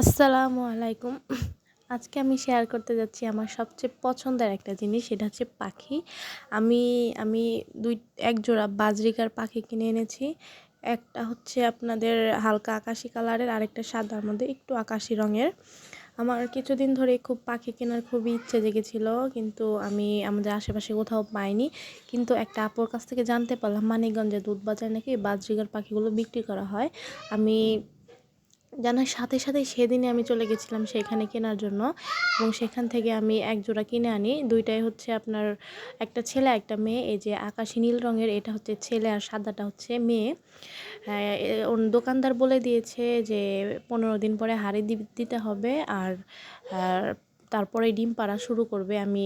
আসসালামু আলাইকুম। আজকে আমি শেয়ার করতে যাচ্ছি আমার সবচেয়ে পছন্দের একটা জিনিস, সেটা হচ্ছে পাখি। আমি আমি এক জোড়া বাজরিকার পাখি কিনে এনেছি। একটা হচ্ছে আপনাদের হালকা আকাশি কালারের, আরেকটা সাদার মধ্যে একটু আকাশি রঙের। আমার কিছুদিন ধরে খুব পাখি কেনার খুবই ইচ্ছে জেগেছিল, কিন্তু আমি আমাদের আশেপাশে কোথাও পাইনি। কিন্তু একটা আপুর কাছ থেকে জানতে পারলাম মানিকগঞ্জে দুধবাজারে নাকি বাজরিকার পাখিগুলো বিক্রি করা হয়। আমি জানার সাথে সাথেই সেদিনই আমি চলে গেছিলাম সেখানে কেনার জন্য, এবং সেখান থেকে আমি এক জোড়া কিনে আনি। দুইটাই হচ্ছে আপনার, একটা ছেলে একটা মেয়ে। এই যে আকাশি নীল রঙের এটা হচ্ছে ছেলে, আর সাদাটা হচ্ছে মেয়ে। দোকানদার বলে দিয়েছে যে 15 দিন পরে হাঁড়ি দিতে হবে, আর তারপরে ডিম পাড়া শুরু করবে। আমি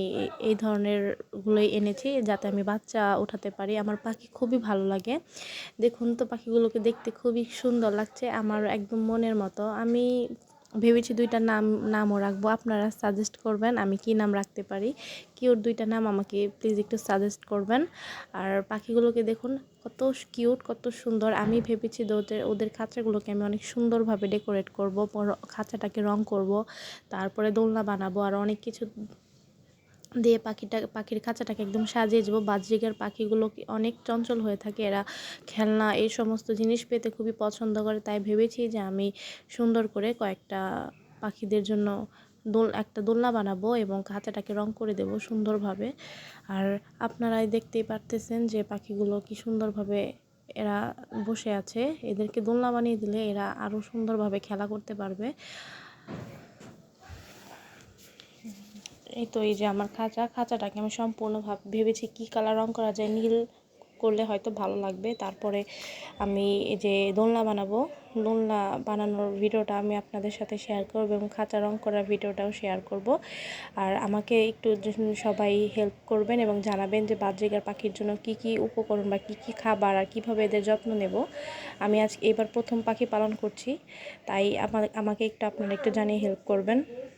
এই ধরনের গুলোই এনেছি যাতে আমি বাচ্চা ওঠাতে পারি। আমার পাখি খুবই ভালো লাগে। দেখুন তো, পাখিগুলোকে দেখতে খুবই সুন্দর লাগছে, আমার একদম মনের মতো। আমি ভেবেছি দুইটা নামও রাখবো। আপনারা সাজেস্ট করবেন আমি কি নাম রাখতে পারি। কিউট দুইটা নাম আমাকে প্লিজ একটু সাজেস্ট করবেন। আর পাখিগুলোকে দেখুন কত কিউট, কত সুন্দর। আমি ভেবেছি ওদের খাঁচাগুলোকে আমি অনেক সুন্দরভাবে ডেকোরেট করব, খাঁচাটাকে রং করব, তারপরে দোলনা বানাবো, আর অনেক কিছু দিয়ে পাখির খাঁচাটাকে একদম সাজিয়ে যাবো। বাজরিকার পাখিগুলো অনেক চঞ্চল হয়ে থাকে, এরা খেলনা এই সমস্ত জিনিস পেতে খুবই পছন্দ করে। তাই ভেবেছি যে আমি সুন্দর করে কয়েকটা পাখিদের জন্য একটা দোলনা বানাবো এবং খাঁচাটাকে রং করে দেব সুন্দরভাবে। আর আপনারাই দেখতেই পারতেছেন যে পাখিগুলো কি সুন্দরভাবে এরা বসে আছে। এদেরকে দোলনা বানিয়ে দিলে এরা আরও সুন্দরভাবে খেলা করতে পারবে। এই যে আমার খাঁচাটাকে আমি সম্পূর্ণভাবে ভেবেছি কী কালার রং করা যায়, নীল করলে হয়তো ভালো লাগবে। তারপরে আমি এই যে দোলনা বানাবো, দোলনা বানানোর ভিডিওটা আমি আপনাদের সাথে শেয়ার করব, এবং খাঁচা রং করার ভিডিওটাও শেয়ার করব। আর আমাকে একটু সবাই হেল্প করবেন এবং জানাবেন যে বাজরিকার পাখির জন্য কি কি উপকরণ বা কি কি খাবার আর কীভাবে এদের যত্ন নেব। আমি এবার প্রথম পাখি পালন করছি, তাই আমাকে একটু আপনারা একটু জানিয়ে হেল্প করবেন।